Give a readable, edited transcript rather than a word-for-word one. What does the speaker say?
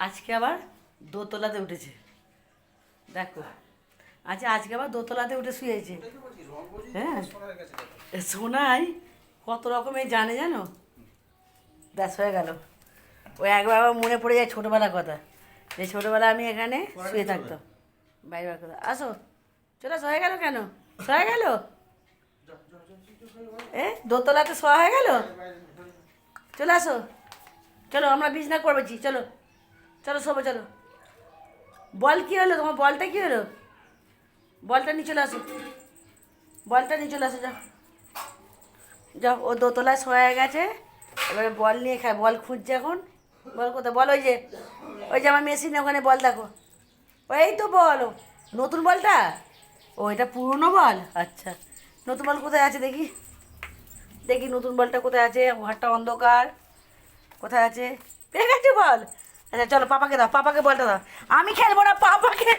আজকে আবার দোতলাতে উঠেছে, দেখো। আচ্ছা, আজকে আবার দোতলাতে উঠে শুয়েছে। হ্যাঁ, শোনাই কত রকমের জানে জানো। ব্যাস হয়ে গেল। ও একবার আবার মনে পড়ে যায় ছোটোবেলার কথা, যে ছোটোবেলা আমি এখানে শুয়ে থাকতাম। বাইরে বার কথা, আসো, চলে আসো। হয়ে গেল কেন? শোয়া গেল? দোতলাতে শোয়া হয়ে গেল। চলে আসো, চলো আমরা বিছনা করবেছি, চলো চলো শোবো, চলো। বল কী হলো তোমার? বলটা কী হলো? বলটা নিয়ে চলে আসো, বলটা নিয়ে চলে আসো, যাও যাও। ও দোতলায় শোয়া গেছে, এবারে বল নিয়ে খায়। বল খুঁজছে এখন। বল কোথায়? বল ওই যে আমার মেশিনে ওখানে বল দেখো। এই তো বল, নতুন বলটা। ও, এটা পুরনো বল। আচ্ছা, নতুন বল কোথায় আছে দেখি, দেখি নতুন বলটা কোথায় আছে। ঘরটা অন্ধকার, কোথায় আছে? পেয়ে গেছে বল। আচ্ছা চলো, পাপাকে দাও, পাপাকে বলটা দাও। আমি খেলবো না, পাপা খেলবে।